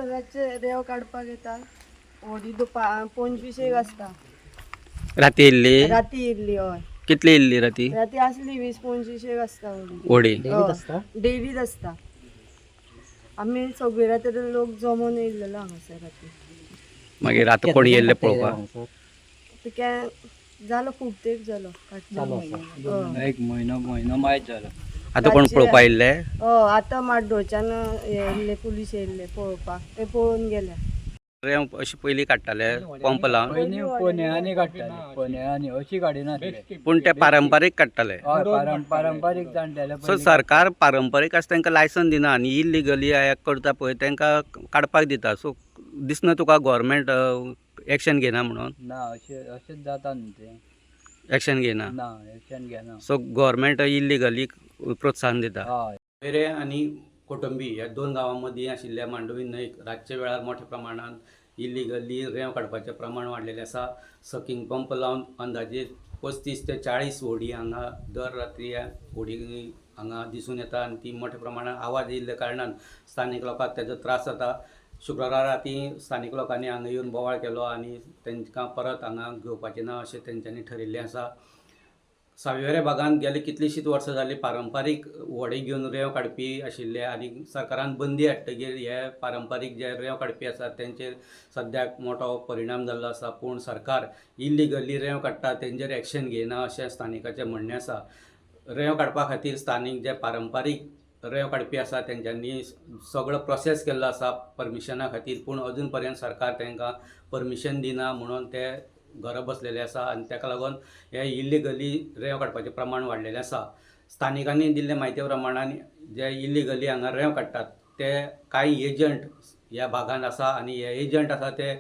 रातचे रेंव काडपाक येतात. व्हडी 25 आसता. राती येयल्ली राती येयल्ली. हय कितली येयल्ली राती राती असली 20-25 आसता व्हडी डेलीच असता. आम्ही सगळे रात्री लोक जमून येयल्लेलो हांगासर राती. मागीर आतां कोण येयल्ले पळोवपाक काय जालो खूब तेंप जालो. एक म्हयनो मायज जालो. आतां कोण पळोवपाक येयल्ले आतां माड्डोळच्यान येयल्ले पुलीस येयल्ले पळोवपाक. ते पळोवन गेले. रेंव अशी पयलीं काडटाले पंप लावन पयलीं पोन्यांनी काडटाले. पोन्यांनी अशी काडिनासले. पूण ते पारंपारीक काडटाले. पारंपारीक जाणटेले. सो सरकार पारंपारीक आसा तांकां लायसन दिना आनी इल्लिगली करता पळय तांकां काडपाक दिता. सो दिसना तुका गव्हर्मेंट एक्शन घेना म्हणून ना अशेंच जाता न्ही तें. एक्शन घेना. ना एक्शन घेना. सो गव्हर्मेंट इल्लिगलीक प्रोत्साहन दिता. हय. वेरे आनी कोटंबी ह्या 2 गांवां मदीं आशिल्ल्या मांडवी न्हंयक रातच्या वेळार मोठ्या प्रमाणांत इल्लिगली रेंव काडपाचें प्रमाण वाडलेलें आसा. सकिंग पंप लावन अंदाजे 35 ते 40 व्हडी हांगा दर रात्री व्हडी हांगा दिसून येता आनी ती मोठ्या प्रमाणांत आवाज येयल्ल्या कारणान स्थानीक लोकांक तेजो त्रास जाता. शुक्रारा राती स्थानीक लोकांनी हांगा येवन बोवाळ केलो आनी तांकां परत हांगा घेवपाचें ना अशें तेंच्यांनी ठरयिल्लें आसा. सावयवेरें भागांत गेली कितलींशींच वर्सां जालीं पारंपारीक व्हडे घेवन रेंव काडपी आशिल्ले आनी सरकारान बंदी हाडटकीर हे पारंपारीक जे रेंव काडपी आसात तेंचेर सद्याक मोठो परिणाम जाल्लो आसा. पूण सरकार इल्लिगली रेंव काडटा तेंचेर एक्शन घेयना अशें स्थानिकाचें म्हणणें आसा. रेंव काडपा खातीर स्थानीक जे पारंपारीक रेंव काडपी आसा तेंच्यांनी सगळो प्रोसेस केल्लो आसा परमिशना खातीर. पूण अजून पर्यंत सरकार तांकां परमिशन दिना म्हणून ते घरा बसलेले आसा आनी ताका लागून हे इल्लिगली रेंव काडपाचें प्रमाण वाडलेलें आसा. स्थानिकांनी दिल्ले म्हायती प्रमाणान जे इल्लिगली हांगा रेंव काडटात ते कांय एजंट ह्या भागांत आसा आनी हे एजंट आसा ते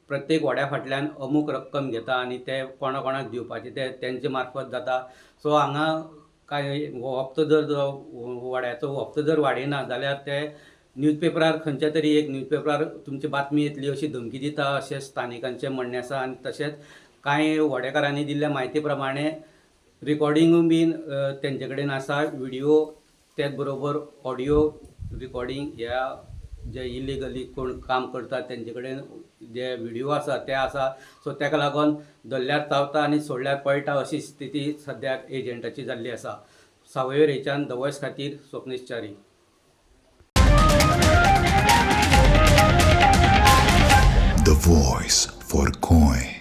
प्रत्येक व्हड्या फाटल्यान अमूक रक्कम घेता आनी ते कोणा कोणाक दिवपाचे ते तेंचे मार्फत जाता. सो हांगा काय हप्तो जर व्हड्याचो हप्तो जर वाडयना जाल्यार ते न्यूजपेपरार खंयच्या तरी एक न्यूजपेपरार तुमची बातमी येतली अशी धमकी दिता अशें स्थानिकांचें म्हणणें आसा. आनी तशेंच कांय व्हडेकारांनी दिल्ल्या म्हायती प्रमाणे रिकॉर्डिंग बीन तेंचे कडेन आसा. व्हिडिओ तेच बरोबर ऑडियो रिकॉर्डिंग ह्या जे इल्लिगली कोण काम करतात तेंचे कडेन जे व्हिडिओ आसा ते आसा. सो ताका लागून धरल्यार चावता आनी सोडल्यार पळटा अशी स्थिती सद्याक एजंटाची जाल्ली आसा. सावयवेरेच्यान द वॉयस खातीर Swapnesh Chari. The Voice for Coin.